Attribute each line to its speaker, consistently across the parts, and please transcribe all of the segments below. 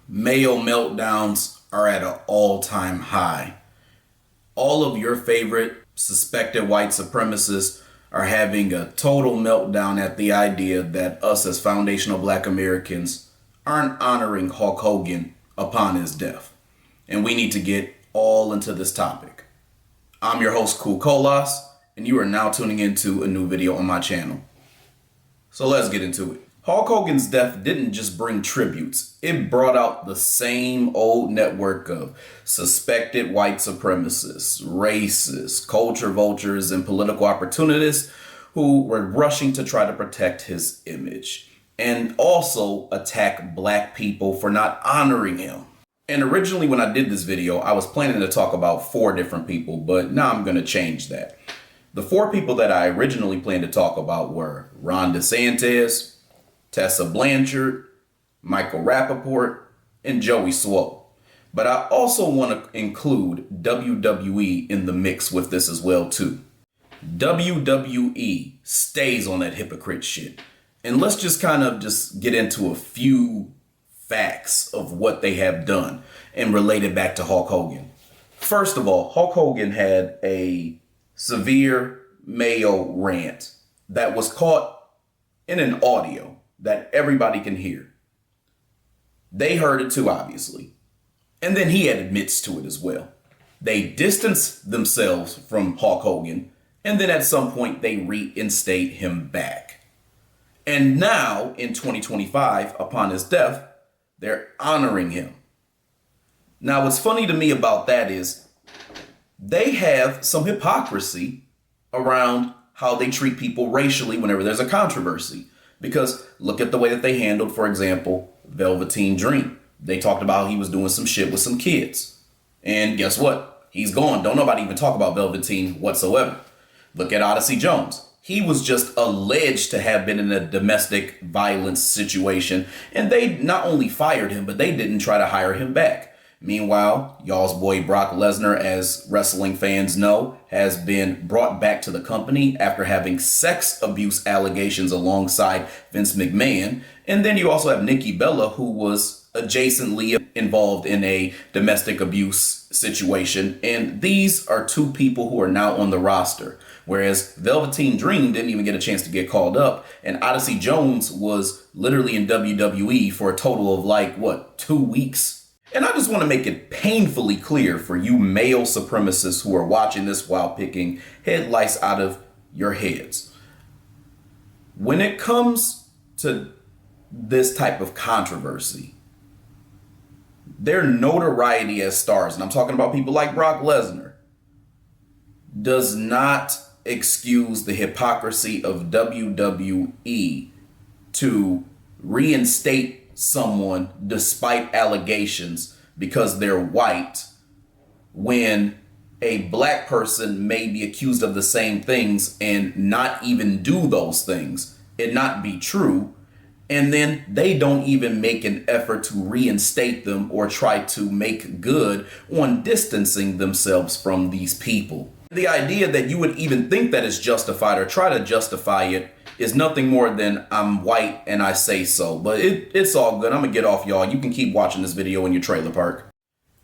Speaker 1: Mayo meltdowns are at an all-time high. All of your favorite suspected white supremacists are having a total meltdown at the idea that us as foundational black Americans aren't honoring Hulk Hogan upon his death. And we need to get all into this topic. I'm your host, Cool Colas, and you are now tuning into a new video on my channel. So let's get into it. Hulk Hogan's death didn't just bring tributes. It brought out the same old network of suspected white supremacists, racists, culture vultures, and political opportunists who were rushing to try to protect his image and also attack black people for not honoring him. And originally when I did this video, I was planning to talk about 4 different people, but now I'm going to change that. The 4 people that I originally planned to talk about were Ron DeSantis, Tessa Blanchard, Michael Rappaport, and Joey Swoll. But I also want to include WWE in the mix with this as well too. WWE stays on that hypocrite shit. And let's just kind of get into a few facts of what they have done and relate it back to Hulk Hogan. First of all, Hulk Hogan had a severe Mayo rant that was caught in an audio that everybody can hear. They heard it too, obviously. And then he admits to it as well. They distance themselves from Hulk Hogan, and then at some point they reinstate him back. And now, in 2025, upon his death, they're honoring him. Now, what's funny to me about that is they have some hypocrisy around how they treat people racially whenever there's a controversy. Because look at the way that they handled, for example, Velveteen Dream. They talked about how he was doing some shit with some kids. And guess what? He's gone. Don't nobody even talk about Velveteen whatsoever. Look at Odyssey Jones. He was just alleged to have been in a domestic violence situation. And they not only fired him, but they didn't try to hire him back. Meanwhile, y'all's boy Brock Lesnar, as wrestling fans know, has been brought back to the company after having sex abuse allegations alongside Vince McMahon. And then you also have Nikki Bella, who was adjacently involved in a domestic abuse situation. And these are 2 people who are now on the roster. Whereas Velveteen Dream didn't even get a chance to get called up. And Odyssey Jones was literally in WWE for a total of 2 weeks. And I just want to make it painfully clear for you male supremacists who are watching this while picking headlights out of your heads. When it comes to this type of controversy, their notoriety as stars, and I'm talking about people like Brock Lesnar, does not excuse the hypocrisy of WWE to reinstate someone despite allegations because they're white when a black person may be accused of the same things and not even do those things and not be true, and then they don't even make an effort to reinstate them or try to make good on distancing themselves from these people. The idea that you would even think that is justified or try to justify it is nothing more than I'm white and I say so. But it's all good. I'm going to get off, y'all. You can keep watching this video in your trailer park.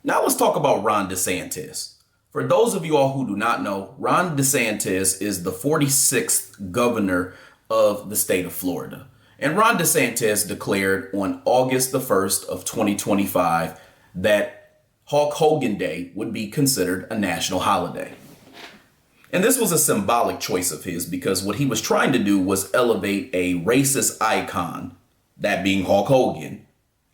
Speaker 1: Now let's talk about Ron DeSantis. For those of you all who do not know, Ron DeSantis is the 46th governor of the state of Florida. And Ron DeSantis declared on August the 1st of 2025 that Hulk Hogan Day would be considered a national holiday. And this was a symbolic choice of his because what he was trying to do was elevate a racist icon, that being Hulk Hogan,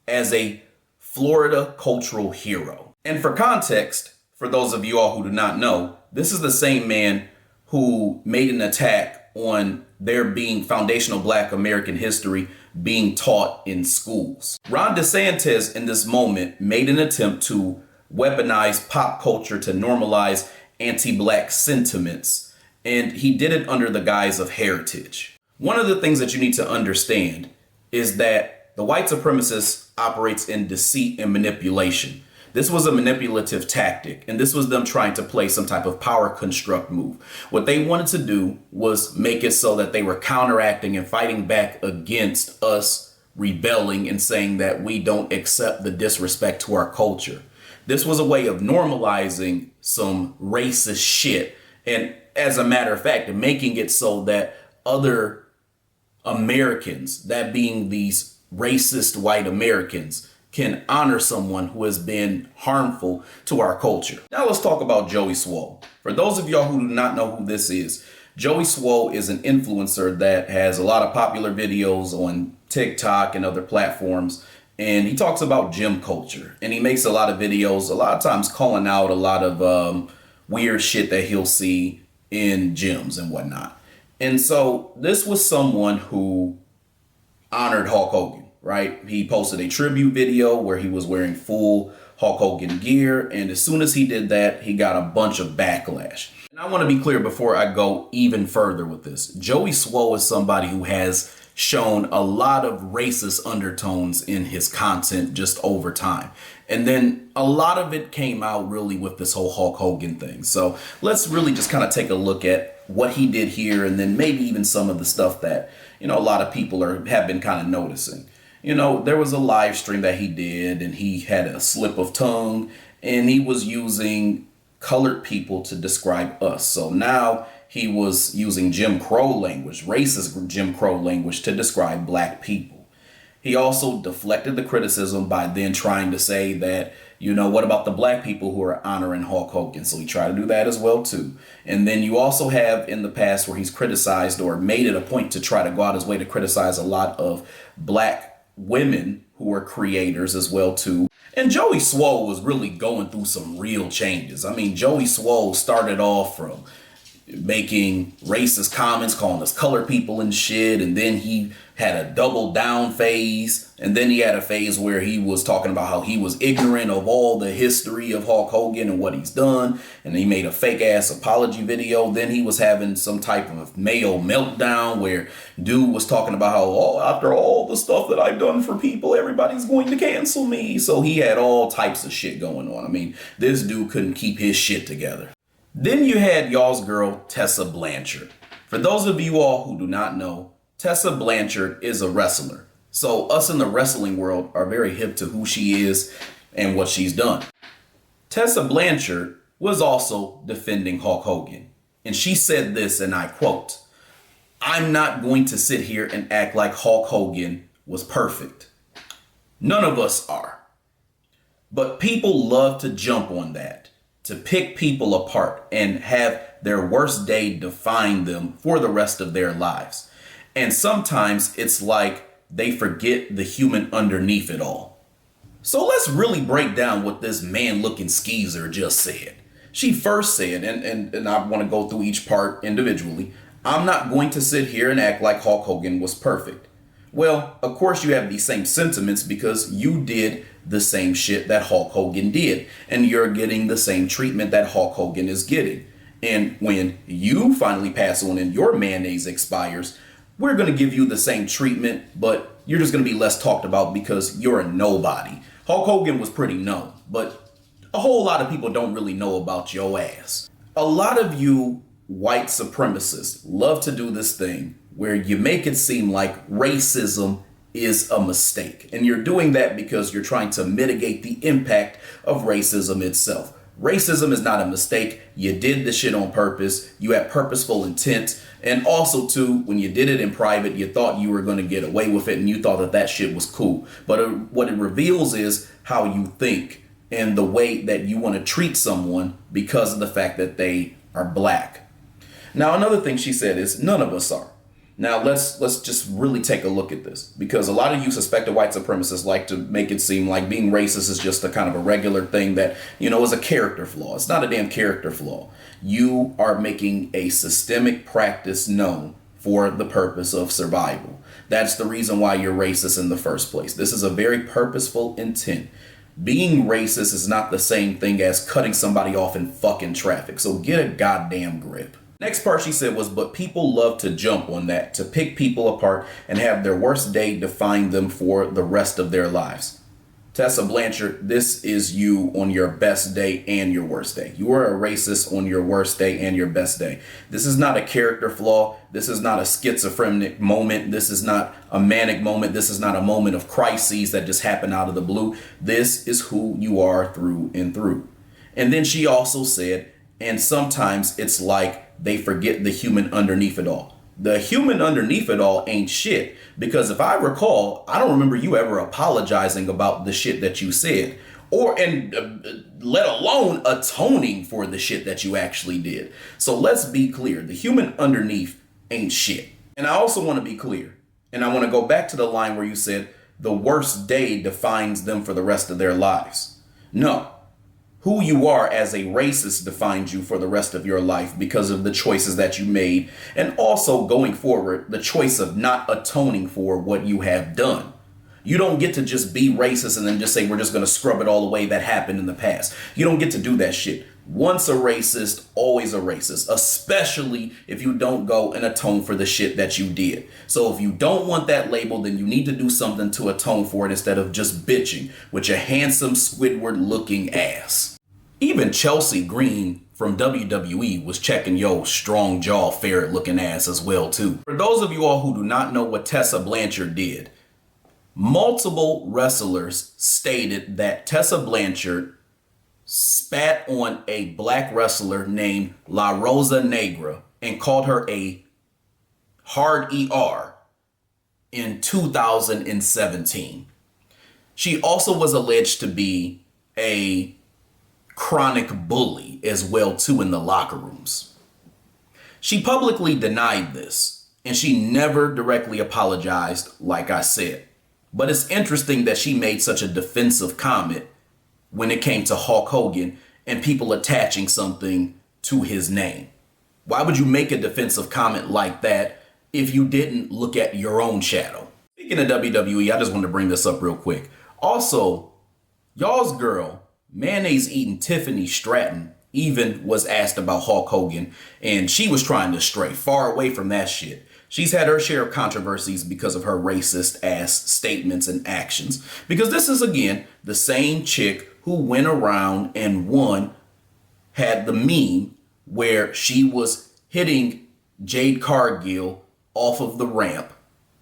Speaker 1: as a Florida cultural hero. And for context, for those of you all who do not know, this is the same man who made an attack on there being foundational black American history being taught in schools. Ron DeSantis in this moment made an attempt to weaponize pop culture to normalize anti-black sentiments, and he did it under the guise of heritage. One of the things that you need to understand is that the white supremacist operates in deceit and manipulation. This was a manipulative tactic, and this was them trying to play some type of power construct move. What they wanted to do was make it so that they were counteracting and fighting back against us rebelling and saying that we don't accept the disrespect to our culture. This was a way of normalizing some racist shit. And as a matter of fact, making it so that other Americans, that being these racist white Americans, can honor someone who has been harmful to our culture. Now let's talk about Joey Swoll. For those of y'all who do not know who this is, Joey Swoll is an influencer that has a lot of popular videos on TikTok and other platforms. And he talks about gym culture. And he makes a lot of videos, a lot of times calling out a lot of weird shit that he'll see in gyms and whatnot. And so this was someone who honored Hulk Hogan, right? He posted a tribute video where he was wearing full Hulk Hogan gear. And as soon as he did that, he got a bunch of backlash. And I want to be clear before I go even further with this. Joey Swoll is somebody who has shown a lot of racist undertones in his content just over time. And then a lot of it came out really with this whole Hulk Hogan thing. So let's really just kind of take a look at what he did here, and then maybe even some of the stuff that, a lot of people have been kind of noticing. There was a live stream that he did, and he had a slip of tongue, and he was using colored people to describe us. So now he was using Jim Crow language, racist Jim Crow language, to describe black people. He also deflected the criticism by then trying to say that, what about the black people who are honoring Hulk Hogan? So he tried to do that as well, too. And then you also have in the past where he's criticized or made it a point to try to go out his way to criticize a lot of black women who are creators as well, too. And Joey Swoll was really going through some real changes. I mean, Joey Swoll started off from making racist comments, calling us colored people and shit. And then he had a double down phase. And then he had a phase where he was talking about how he was ignorant of all the history of Hulk Hogan and what he's done. And he made a fake ass apology video. Then he was having some type of Mayo meltdown where dude was talking about how after all the stuff that I've done for people, everybody's going to cancel me. So he had all types of shit going on. I mean, this dude couldn't keep his shit together. Then you had y'all's girl, Tessa Blanchard. For those of you all who do not know, Tessa Blanchard is a wrestler. So us in the wrestling world are very hip to who she is and what she's done. Tessa Blanchard was also defending Hulk Hogan. And she said this, and I quote, "I'm not going to sit here and act like Hulk Hogan was perfect. None of us are. But people love to jump on that, to pick people apart and have their worst day define them for the rest of their lives. And sometimes it's like they forget the human underneath it all." So let's really break down what this man-looking skeezer just said. She first said, and I want to go through each part individually, "I'm not going to sit here and act like Hulk Hogan was perfect." Well, of course you have these same sentiments because you did the same shit that Hulk Hogan did, and you're getting the same treatment that Hulk Hogan is getting. And when you finally pass on and your mayonnaise expires, we're going to give you the same treatment, but you're just going to be less talked about because you're a nobody. Hulk Hogan was pretty known, but a whole lot of people don't really know about your ass. A lot of you white supremacists love to do this thing where you make it seem like racism is a mistake. And you're doing that because you're trying to mitigate the impact of racism itself. Racism is not a mistake. You did the shit on purpose. You had purposeful intent. And also, too, when you did it in private, you thought you were going to get away with it and you thought that that shit was cool. But what it reveals is how you think and the way that you want to treat someone because of the fact that they are black. Now, another thing she said is none of us are. Now, let's just really take a look at this, because a lot of you suspected white supremacists like to make it seem like being racist is just a kind of a regular thing that, is a character flaw. It's not a damn character flaw. You are making a systemic practice known for the purpose of survival. That's the reason why you're racist in the first place. This is a very purposeful intent. Being racist is not the same thing as cutting somebody off in fucking traffic. So get a goddamn grip. Next part she said was, but people love to jump on that, to pick people apart and have their worst day define them for the rest of their lives. Tessa Blanchard, this is you on your best day and your worst day. You are a racist on your worst day and your best day. This is not a character flaw. This is not a schizophrenic moment. This is not a manic moment. This is not a moment of crises that just happen out of the blue. This is who you are through and through. And then she also said, and sometimes it's like they forget the human underneath it all. The human underneath it all ain't shit. Because if I recall, I don't remember you ever apologizing about the shit that you said. Let alone atoning for the shit that you actually did. So let's be clear. The human underneath ain't shit. And I also want to be clear. And I want to go back to the line where you said the worst day defines them for the rest of their lives. No. Who you are as a racist defines you for the rest of your life because of the choices that you made. And also going forward, the choice of not atoning for what you have done. You don't get to just be racist and then just say, we're just going to scrub it all away that happened in the past. You don't get to do that shit. Once a racist, always a racist, especially if you don't go and atone for the shit that you did. So if you don't want that label, then you need to do something to atone for it instead of just bitching with your handsome Squidward looking ass. Even Chelsea Green from WWE was checking your strong jaw ferret looking ass as well too. For those of you all who do not know what Tessa Blanchard did, multiple wrestlers stated that Tessa Blanchard spat on a black wrestler named La Rosa Negra and called her a hard ER in 2017. She also was alleged to be a chronic bully as well too in the locker rooms. She publicly denied this and she never directly apologized, like I said. But it's interesting that she made such a defensive comment when it came to Hulk Hogan and people attaching something to his name. Why would you make a defensive comment like that if you didn't look at your own shadow? Speaking of WWE, I just wanted to bring this up real quick. Also, y'all's girl, mayonnaise eating Tiffany Stratton, even was asked about Hulk Hogan, and she was trying to stray far away from that shit. She's had her share of controversies because of her racist ass statements and actions. Because this is, again, the same chick who went around and had the meme where she was hitting Jade Cargill off of the ramp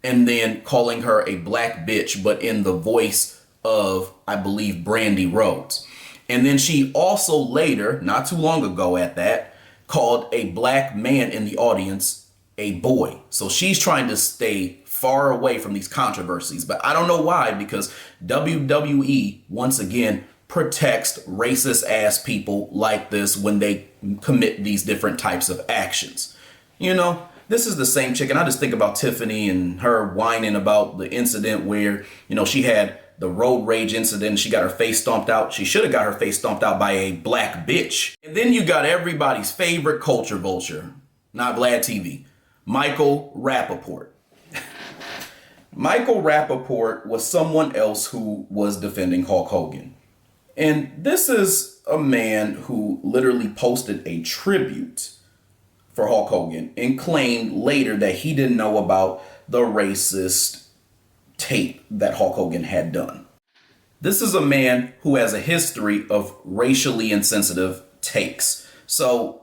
Speaker 1: and then calling her a black bitch, but in the voice of, I believe, Brandy Rhodes. And then she also later, not too long ago at that, called a black man in the audience a boy. So she's trying to stay far away from these controversies. But I don't know why, because WWE, once again, protects racist ass people like this when they commit these different types of actions. You know, this is the same chick. And I just think about Tiffany and her whining about the incident where, she had the road rage incident and she got her face stomped out. She should have got her face stomped out by a black bitch. And then you got everybody's favorite culture vulture, not Vlad TV, Michael Rappaport. Michael Rappaport was someone else who was defending Hulk Hogan. And this is a man who literally posted a tribute for Hulk Hogan and claimed later that he didn't know about the racist tape that Hulk Hogan had done. This is a man who has a history of racially insensitive takes. So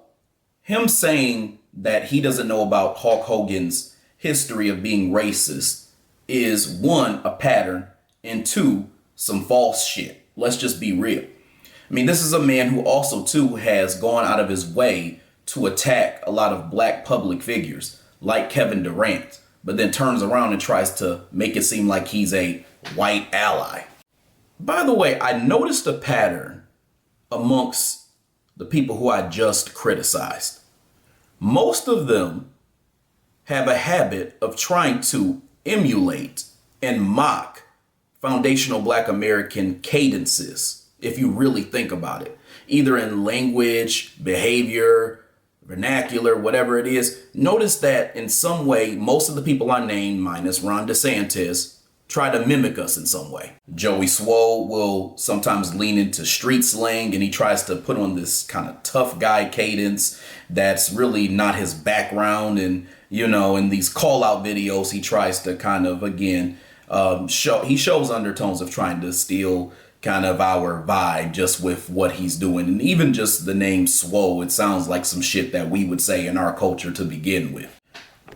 Speaker 1: him saying that he doesn't know about Hulk Hogan's history of being racist is, one, a pattern, and two, some false shit. Let's just be real. I mean, this is a man who also, too, has gone out of his way to attack a lot of black public figures like Kevin Durant, but then turns around and tries to make it seem like he's a white ally. By the way, I noticed a pattern amongst the people who I just criticized. Most of them have a habit of trying to emulate and mock foundational Black American cadences, if you really think about it, either in language, behavior, vernacular, whatever it is. Notice that in some way, most of the people I named, minus Ron DeSantis, try to mimic us in some way. Joey Swoll will sometimes lean into street slang and he tries to put on this kind of tough guy cadence that's really not his background. And, in these call out videos, he tries to kind of, again, he shows undertones of trying to steal kind of our vibe just with what he's doing. And even just the name Swole, it sounds like some shit that we would say in our culture to begin with.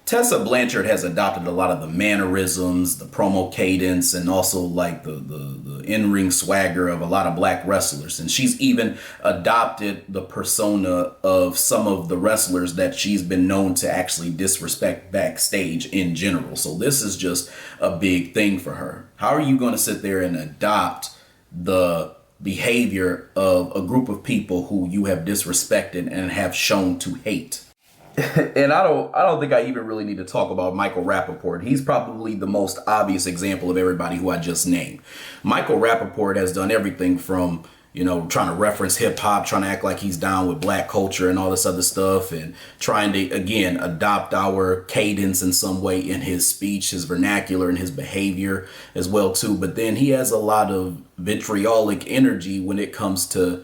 Speaker 1: Tessa Blanchard has adopted a lot of the mannerisms, the promo cadence, and also like the in-ring swagger of a lot of black wrestlers. And she's even adopted the persona of some of the wrestlers that she's been known to actually disrespect backstage in general. So this is just a big thing for her. How are you going to sit there and adopt the behavior of a group of people who you have disrespected and have shown to hate? And I don't think I even really need to talk about Michael Rappaport. He's probably the most obvious example of everybody who I just named. Michael Rappaport has done everything from, trying to reference hip hop, trying to act like he's down with black culture and all this other stuff, and trying to, again, adopt our cadence in some way in his speech, his vernacular, and his behavior as well, too. But then he has a lot of vitriolic energy when it comes to,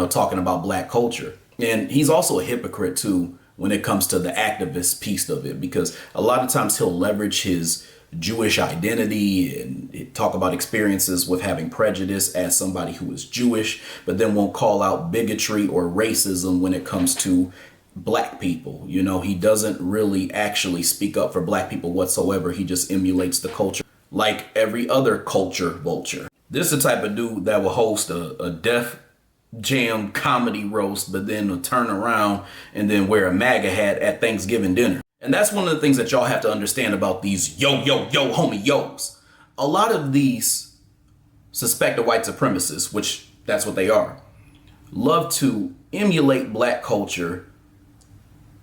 Speaker 1: talking about black culture. And he's also a hypocrite, too, when it comes to the activist piece of it, because a lot of times he'll leverage his Jewish identity and talk about experiences with having prejudice as somebody who is Jewish, but then won't call out bigotry or racism when it comes to black people. He doesn't really actually speak up for black people whatsoever. He just emulates the culture like every other culture vulture. This is the type of dude that will host a Def Jam comedy roast, but then will turn around and then wear a MAGA hat at Thanksgiving dinner. And that's one of the things that y'all have to understand about these yo, homie, yos. A lot of these suspected white supremacists, which that's what they are, love to emulate black culture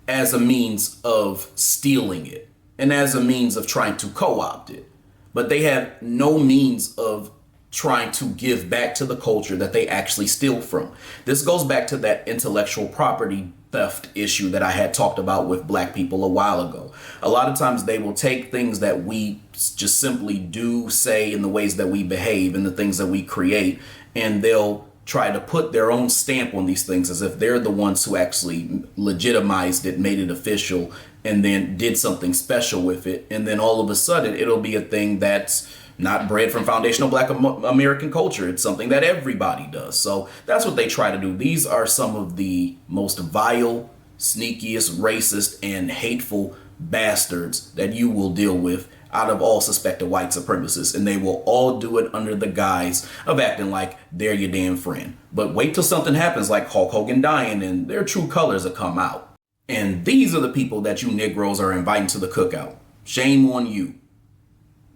Speaker 1: as a means of stealing it and as a means of trying to co-opt it. But they have no means of trying to give back to the culture that they actually steal from. This goes back to that intellectual property theft issue that I had talked about with black people a while ago. A lot of times they will take things that we just simply do, say, in the ways that we behave and the things that we create, and they'll try to put their own stamp on these things as if they're the ones who actually legitimized it, made it official, and then did something special with it. And then all of a sudden it'll be a thing that's not bred from foundational black American culture. It's something that everybody does. So that's what they try to do. These are some of the most vile, sneakiest, racist, and hateful bastards that you will deal with out of all suspected white supremacists. And they will all do it under the guise of acting like they're your damn friend. But wait till something happens like Hulk Hogan dying and their true colors will come out. And these are the people that you Negroes are inviting to the cookout. Shame on you.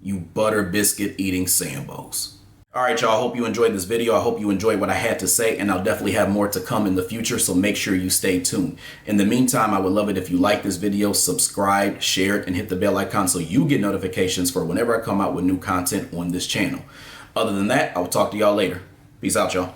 Speaker 1: You butter biscuit eating Sambos. All right, y'all. I hope you enjoyed this video. I hope you enjoyed what I had to say, and I'll definitely have more to come in the future, so make sure you stay tuned. In the meantime, I would love it if you like this video, subscribe, share it, and hit the bell icon so you get notifications for whenever I come out with new content on this channel. Other than that, I'll talk to y'all later. Peace out, y'all.